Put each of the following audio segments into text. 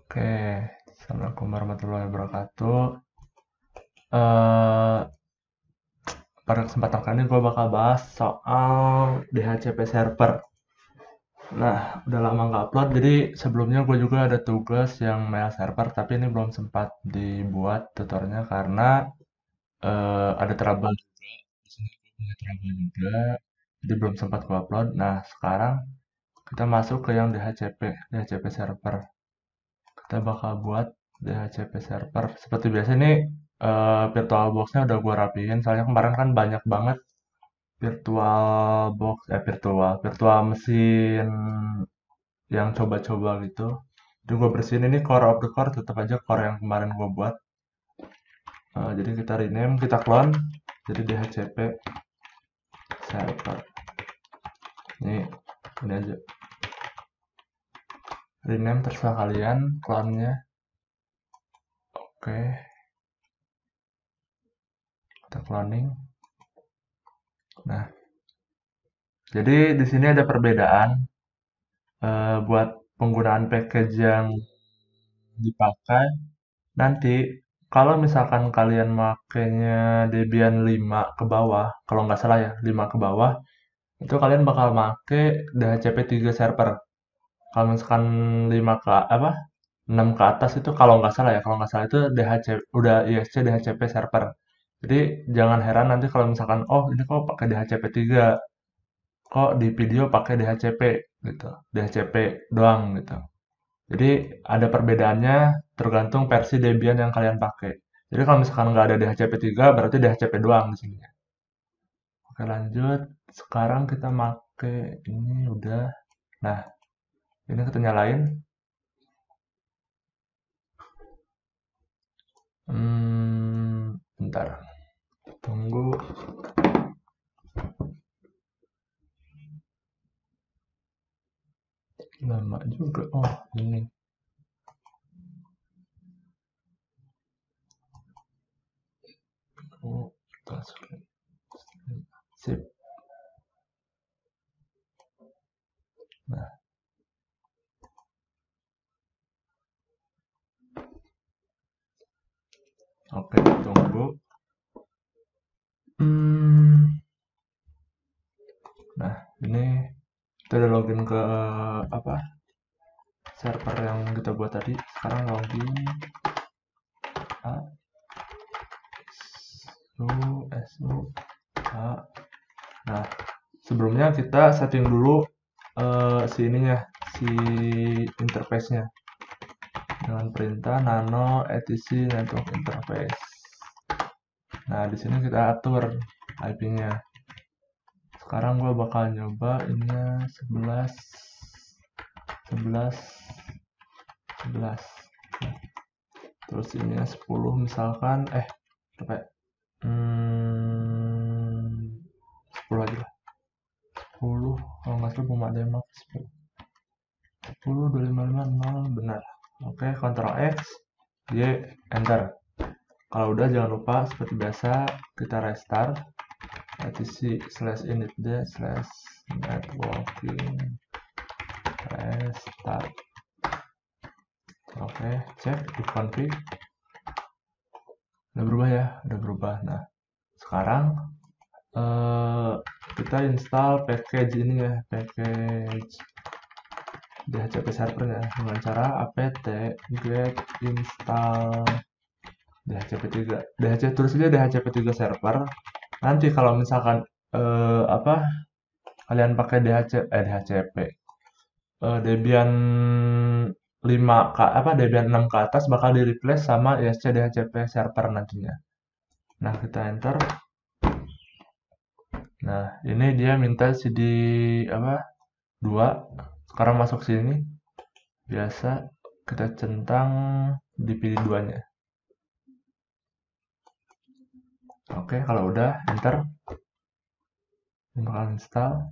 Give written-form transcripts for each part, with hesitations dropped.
Oke, Assalamualaikum warahmatullahi wabarakatuh. Eh, Pada kesempatan kali ini gue bakal bahas soal DHCP server. Nah, udah lama nggak upload, jadi sebelumnya gue juga ada tugas yang mail server, tapi ini belum sempat dibuat tutornya karena ada trouble juga. Di sini gue punya trouble juga, jadi belum sempat gue upload. Nah, sekarang kita masuk ke yang DHCP server. Kita bakal buat DHCP server. Seperti biasa ini VirtualBox-nya udah gue rapihin. Soalnya kemarin kan banyak banget virtual mesin yang coba-coba gitu. Jadi gue bersihin ini core of the core, tetap aja core yang kemarin gue buat. Jadi kita rename, kita clone. Jadi DHCP server. Ini aja. Rename terserah kalian, clone-nya. Oke, kita cloning. Nah, jadi di sini ada perbedaan buat penggunaan package yang dipakai. Nanti kalau misalkan kalian makainya Debian 5 ke bawah, kalau nggak salah ya, 5 ke bawah, itu kalian bakal make DHCP 3 server. Kalau misalkan 5 ke apa? 6 ke atas itu kalau nggak salah ya, kalau nggak salah itu udah ISC DHCP server. Jadi jangan heran nanti kalau misalkan oh ini kok pakai DHCP 3, kok di video pakai DHCP gitu. DHCP doang gitu. Jadi ada perbedaannya tergantung versi Debian yang kalian pakai. Jadi kalau misalkan nggak ada DHCP 3 berarti DHCP doang di sini. Oke lanjut. Sekarang kita pakai ini udah. Nah, ini kita nyalain. Bentar. Tunggu. Lama juga. Oh, ini. Oh, sip. Nah, oke, tunggu. Hmm, nah, ini kita udah login ke apa? Server yang kita buat tadi. Sekarang login. A, SU, A. Nah, sebelumnya kita setting dulu si ininya, si interface-nya dengan perintah nano etc network interface. Nah, di sini kita atur IP-nya. Sekarang gue bakal nyoba ininya 11 11 11. Terus ininya 10 misalkan berapa ya? 10 aja lah. 10 kalau nggak salah belum ada yang max 10 2550 benar. Oke, Ctrl X, Y, Enter. Kalau udah jangan lupa seperti biasa kita restart etc/initd/networking restart. Oke, cek if config. Udah berubah ya, udah berubah. Nah, sekarang kita install package ini ya, package DHCP servernya dengan cara apt get install DHCP 3. Tulis aja DHCP 3 server. Nanti kalau misalkan apa kalian pakai DHCP Debian 5 ke Debian 6 ke atas bakal di replace sama ISC DHCP server nantinya. Nah, kita enter. Nah, ini dia minta CD apa? 2. Sekarang masuk sini. Biasa kita centang di pilih 2-nya. Oke, kalau udah enter. Ini bakal install.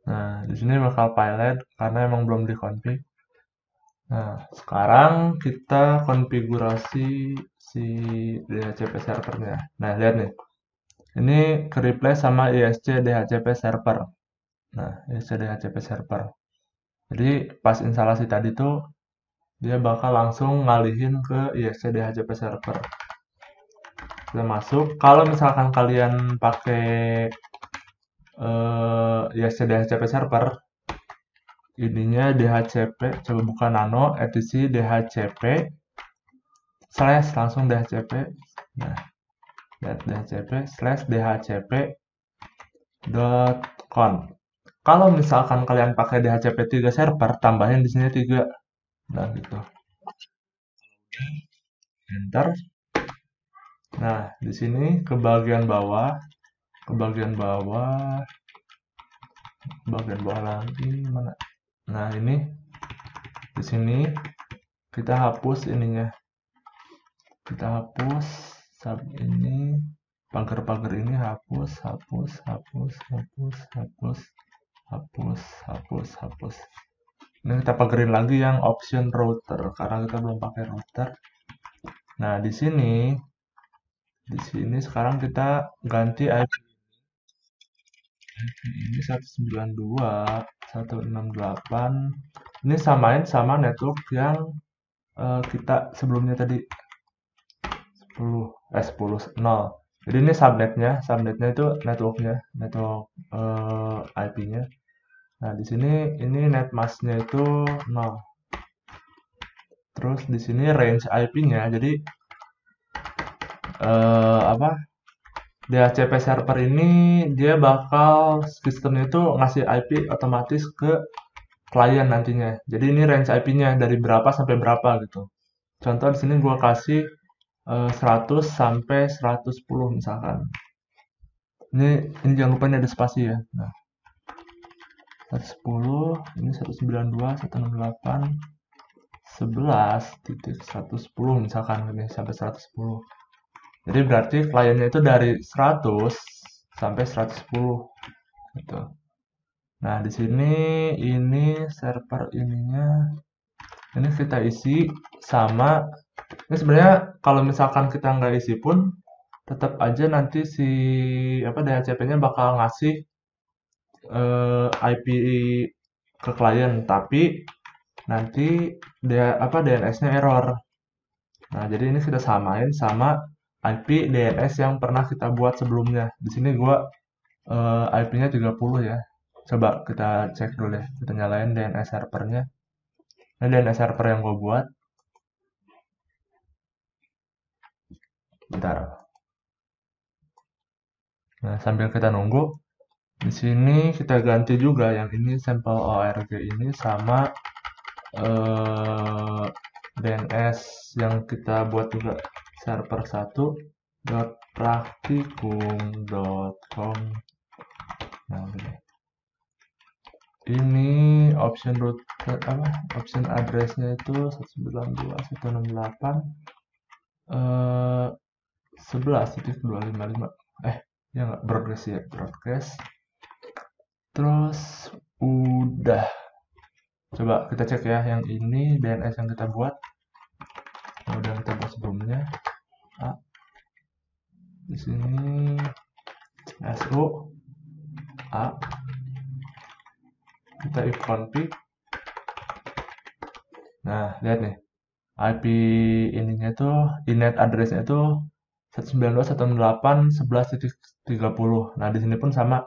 Nah, di sini bakal pilot karena emang belum dikonfig. Nah, sekarang kita konfigurasi si DHCP servernya. Nah, lihat nih. Ini ke replace sama ISC DHCP server. Nah, ISC DHCP server. Jadi pas instalasi tadi tuh dia bakal langsung ngalihin ke ISC DHCP server. Kita masuk. Kalau misalkan kalian pakai ISC DHCP server, ininya DHCP, coba buka nano, etc DHCP slash langsung DHCP. Nah, DHCP slash DHCP .con. Kalau misalkan kalian pakai DHCP 3 server, tambahin di sini 3. Nah, gitu. Enter. Nah, di sini ke bagian bawah, bagian bawah lagi mana? Nah, ini di sini kita hapus ininya. Kita hapus sub ini, pagar-pagar ini hapus, hapus, hapus, hapus, hapus, hapus, hapus, hapus. Ini kita pagerin lagi yang option router karena kita belum pakai router. Nah, di sini sekarang kita ganti IP ini 192.168. Ini samain sama network yang kita sebelumnya tadi 10 0. Jadi ini subnetnya itu networknya, network IP-nya. Nah, di sini ini netmasknya itu 0. Terus di sini range IP-nya, jadi DHCP server ini dia bakal sistemnya itu ngasih IP otomatis ke klien nantinya. Jadi ini range IP-nya dari berapa sampai berapa gitu. Contoh di sini gua kasih 100 sampai 110 misalkan. Ini jangan lupa ini ada spasi ya. Nah, 110, ini 192, 168, 11.110 misalkan ini sampai 110. Jadi berarti kliennya itu dari 100 sampai 110 gitu. Nah, di sini ini server ininya ini kita isi sama ini sebenarnya kalau misalkan kita nggak isi pun tetap aja nanti si DHCP-nya bakal ngasih IP ke klien, tapi nanti DNS-nya error. Nah, jadi ini kita samain sama IP DNS yang pernah kita buat sebelumnya. Di sini gua IP-nya 30 ya. Coba kita cek dulu ya. Kita nyalain DNS servernya. Ini DNS server yang gue buat. Bentar. Nah, sambil kita nunggu, di sini kita ganti juga yang ini sampel org ini sama DNS yang kita buat juga server 1.praktikum.com. Nah, ini option root option addressnya itu 192.168 11.255 ya nggak broadcast ya broadcast. Terus udah, coba kita cek ya yang ini DNS yang kita buat yang udah kita buat sebelumnya. Di sini su kita if config. Nah, lihat nih IP ininya tuh inet addressnya tuh 192.168.11.30. Nah, di sini pun sama.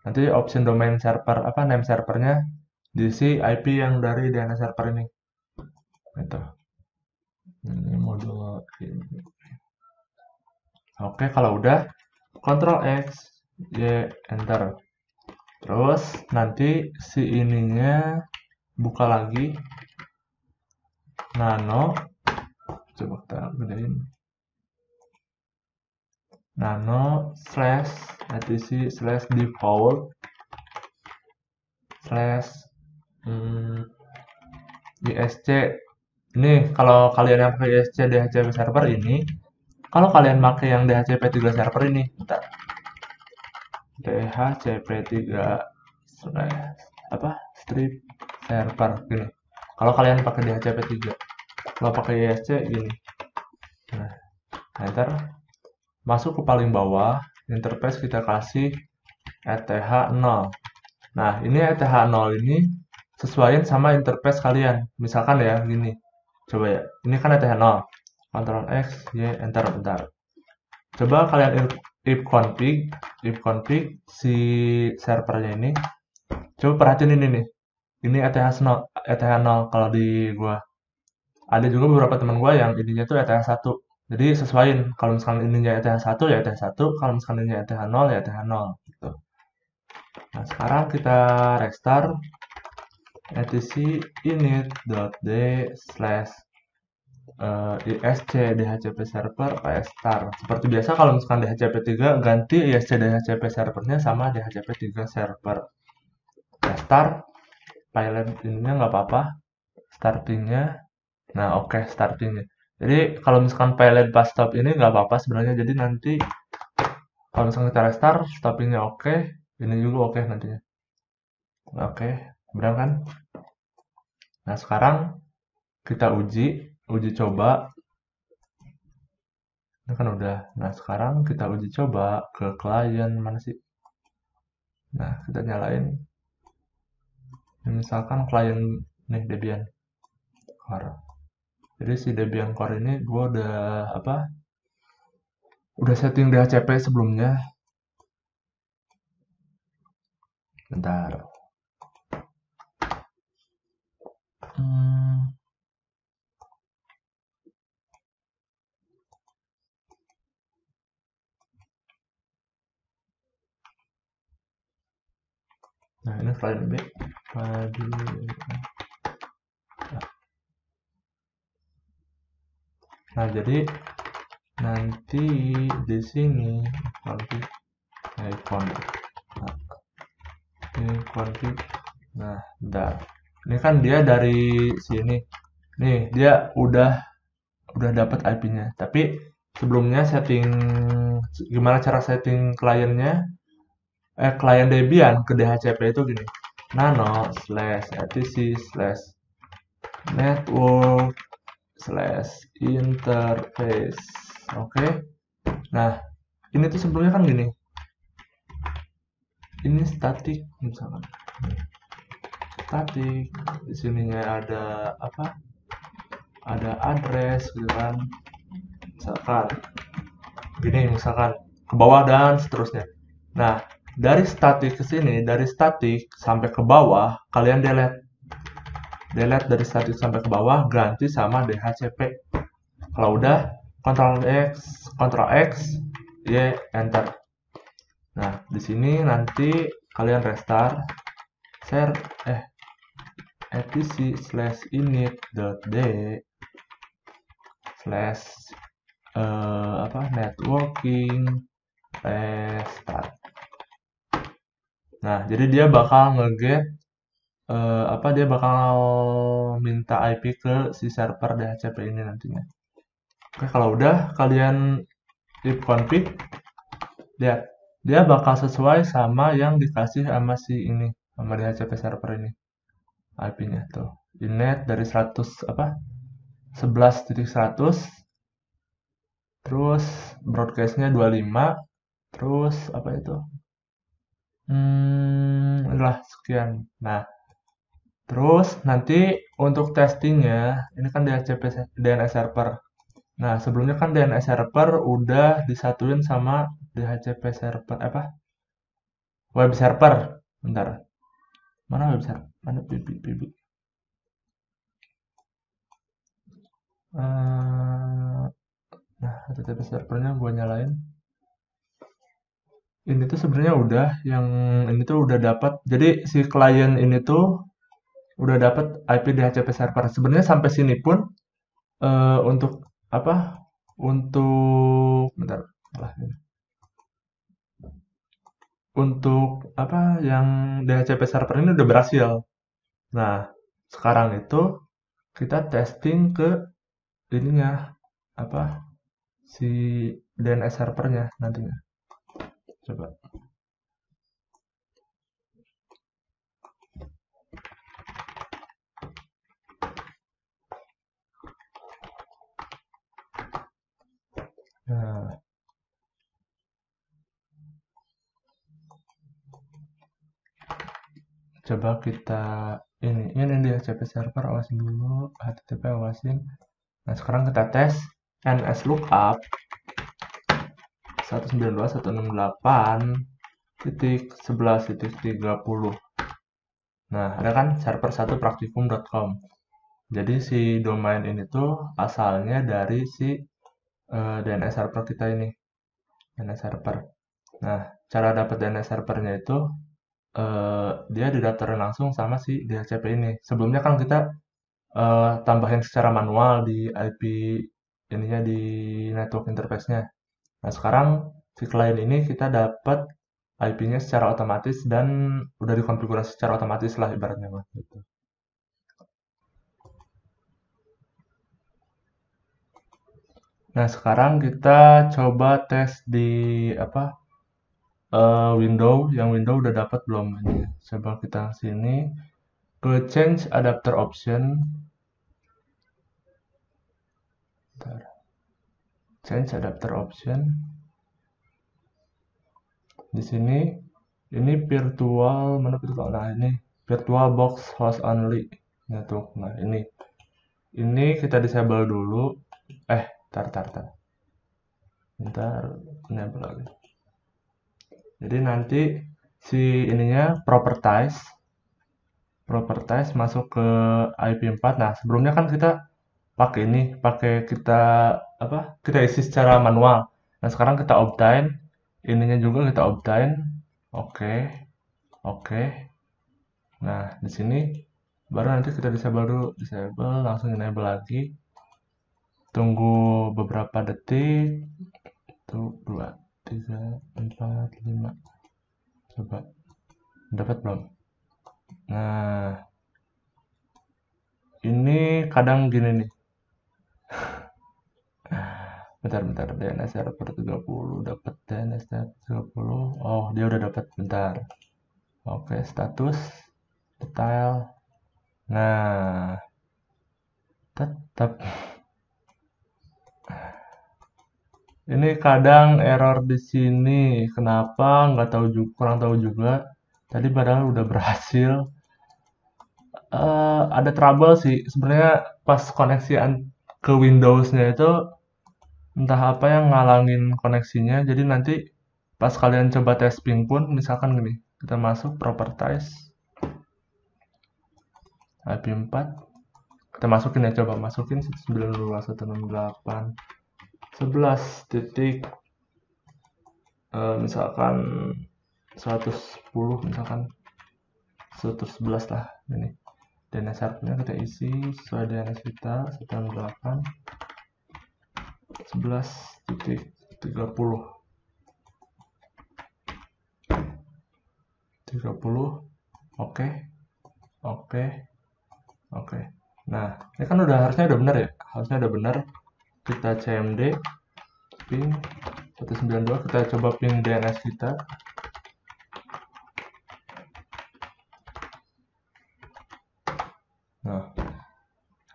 Nanti option domain server name servernya diisi IP yang dari DNS server ini. Gitu. Ini modul ini. Oke, kalau udah Ctrl X, Y, enter. Terus nanti si ininya buka lagi nano. Coba kita bedain. Nano slash etc slash default slash ISC. Ini kalau kalian yang pakai ISC DHCP server ini, kalau kalian pakai yang DHCP 3 server ini, bentar. DHCP 3 strip server gini. Kalau kalian pakai DHCP 3, kalau pakai ISC gini. Nah, enter. Masuk ke paling bawah, interface kita kasih ETH0. Nah, ini ETH0 ini sesuaiin sama interface kalian. Misalkan ya, gini. Coba ya, ini kan ETH0. Ctrl X, Y, Enter, bentar. Coba kalian if config si servernya ini. Coba perhatiin ini nih. Ini ETH0, ETH0 kalau di gua. Ada juga beberapa teman gua yang ininya tuh ETH1. Jadi sesuaiin. Kalau misalkan ininya ETH1 ya ETH1, kalau misalkan ininya ETH0 ya ETH0 gitu. Nah, sekarang kita restart etc init.d slash isc dhcp server pstar. Seperti biasa kalau misalkan dhcp3 ganti isc dhcp servernya sama dhcp3 server. Start pilot ininya nggak apa-apa, startingnya. Nah, oke, startingnya. Jadi kalau misalkan pilot pas stop ini nggak apa-apa sebenarnya. Jadi nanti kalau misalkan kita restart, stoppingnya oke, ini juga oke nantinya. Oke, benar kan? Nah, sekarang kita uji coba. Ini kan udah. Nah, sekarang kita uji coba ke klien mana sih? Nah, kita nyalain. Misalkan klien nih Debian Core. Jadi si Debian Core ini gue udah apa? Udah setting DHCP sebelumnya. Bentar. Hmm, Nah, ini klien B. Nah, jadi nanti di sini config icon. Nah, ini config. Nah, bentar. Ini kan dia dari sini. Nih, dia udah dapat IP-nya. Tapi sebelumnya setting gimana cara setting kliennya? Klien Debian ke DHCP itu gini. Nano slash etc slash network slash interface. Oke. Nah, ini tuh sebelumnya kan gini. Ini static misalkan. Static. Di sininya ada apa? Ada address gitu kan. Misalkan gini, misalkan ke bawah dan seterusnya. Nah, dari static ke sini, dari static sampai ke bawah, kalian delete dari static sampai ke bawah, ganti sama DHCP. Kalau udah, Ctrl X, Y, Enter. Nah, di sini nanti kalian restart, share, etc slash init.d slash networking restart. Nah, jadi dia bakal nge-get dia bakal minta IP ke si server DHCP ini nantinya. Oke, kalau udah kalian if config, lihat dia bakal sesuai sama yang dikasih sama si ini, sama DHCP server ini. IP-nya tuh. Init dari 100 11.100, terus broadcast-nya 25, terus apa itu? Inilah sekian. Nah, terus nanti untuk testingnya, ini kan DNS server. Nah, sebelumnya kan DNS server udah disatuin sama DHCP server web server. Bentar. Mana web server? Mana PB. Nah, DHCP servernya gue nyalain. Ini tuh sebenarnya udah yang ini tuh udah dapat. Jadi si klien ini tuh udah dapat IP DHCP server. Sebenarnya sampai sini pun untuk apa? Untuk bentar. Untuk apa yang DHCP server ini udah berhasil. Nah, sekarang itu kita testing ke ininya apa si DNS servernya nantinya. Coba. Nah, coba kita ini dia HTTP server, awasin dulu, HTTP awasin. Nah, sekarang kita tes ns lookup 192.168.11.30. Nah, ada kan server 1 praktikum.com. Jadi si domain ini tuh asalnya dari si DNS server kita ini, DNS server. Nah, cara dapat DNS servernya itu dia didaftarin langsung sama si DHCP ini. Sebelumnya kan kita tambahin secara manual di IP ininya di network interface-nya. Nah, sekarang si klien ini kita dapat IP-nya secara otomatis dan udah dikonfigurasi secara otomatis lah ibaratnya Mas, gitu. Nah, sekarang kita coba tes di apa window, yang window udah dapat belum ini. Coba kita sini ke change adapter option. Bentar. Change adapter option. Di sini ini virtual, mana virtual? Nah, ini virtual box host only network. Nah, ini kita disable dulu. Tar. Bentar, enable lagi. Jadi nanti si ininya properties masuk ke IP4. Nah, sebelumnya kan kita pakai kita apa? Kita isi secara manual. Nah, sekarang kita obtain, ininya juga kita obtain. Oke. Oke. Nah, di sini baru nanti kita disable dulu, langsung enable lagi. Tunggu beberapa detik. 1, 2, 3, 4, 5. Coba. Dapat belum? Nah, ini kadang gini nih. Bentar. DNS server 30 dapat DNS server 30. Oh, dia udah dapat. Bentar. Oke, status detail. Nah, tetap ini kadang error di sini. Kenapa? Nggak tahu juga, kurang tahu juga. Tadi padahal udah berhasil. Ada trouble sih. Sebenarnya pas koneksi ke Windows-nya itu entah apa yang ngalangin koneksinya. Jadi nanti pas kalian coba tes ping pun, misalkan gini, kita masuk properties IP4, kita masukin ya, coba masukin 192.168.11 titik misalkan 110, misalkan 111 lah ini. DNS servernya kita isi sesuai DNS kita 168.11.30 oke. Nah, ini kan harusnya udah bener ya, kita cmd ping 192, kita coba ping DNS kita. Nah,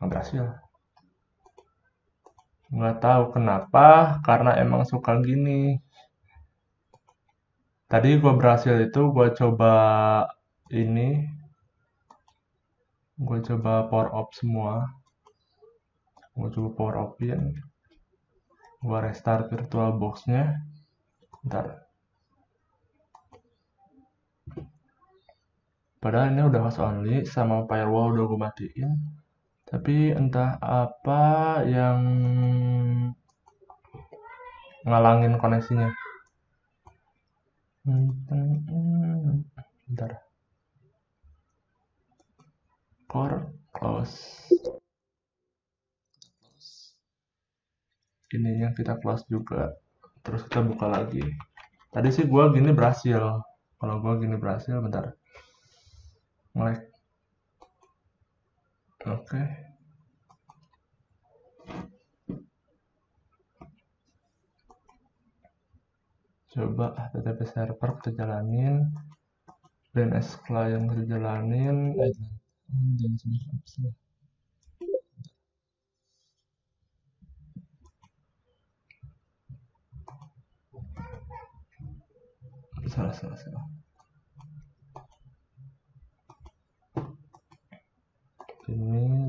nggak berhasil. Nggak tahu kenapa, karena emang suka gini. Tadi gue berhasil itu, gue coba power off semua. Gue coba power off-in. Gue restart virtual box-nya. Bentar. Padahal ini udah host only, sama firewall udah gue matiin. Tapi entah apa yang ngalangin koneksinya. Bentar. Core close. Ininya kita close juga. Terus kita buka lagi. Tadi sih gua gini berhasil. Kalau gua gini berhasil, bentar. Nge-lag. Oke. Coba HTTP server kita jalanin. DNS client kita jalanin. DNS backup. Salah.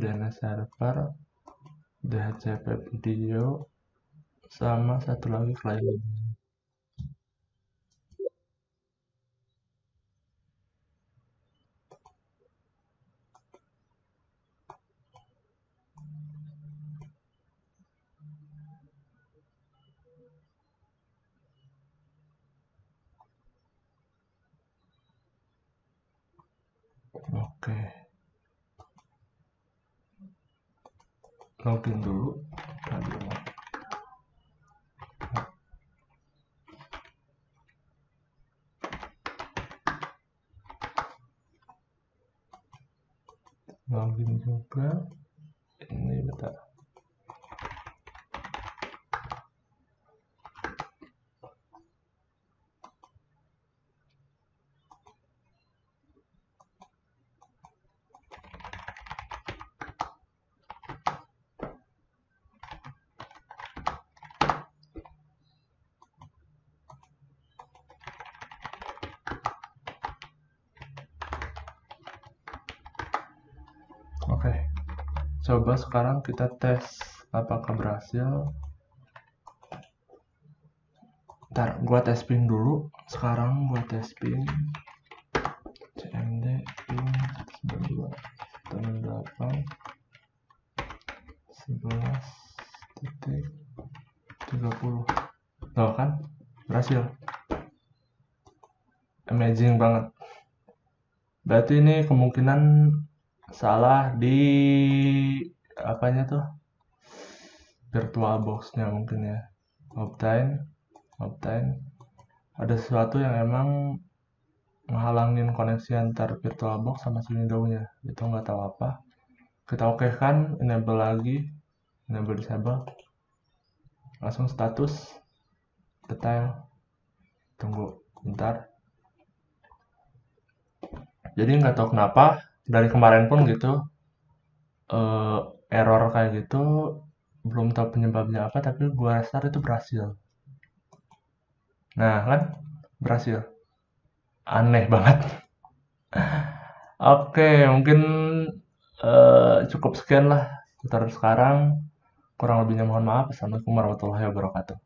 DNS server, DHCP video, sama satu lagi klien. Oke, login dulu. Login juga. Ini bentar. Oke, coba sekarang kita tes apakah berhasil. Ntar gua tes ping dulu. Sekarang gua tes ping cmd ping 92.11.30. Tuh kan berhasil, amazing banget. Berarti ini kemungkinan salah di apanya tuh, virtual box-nya mungkin ya. Optane ada sesuatu yang emang menghalangin koneksi antar virtual box sama si window-nya. Itu nggak tahu apa. Kita oke kan, enable lagi, enable disable, langsung status detail. Tunggu bentar. Jadi nggak tahu kenapa dari kemarin pun gitu, error kayak gitu, belum tahu penyebabnya apa, tapi gua restart itu berhasil. Nah kan berhasil, aneh banget. Oke, mungkin cukup sekian lah tutorial sekarang. Kurang lebihnya mohon maaf. Assalamualaikum warahmatullahi wabarakatuh.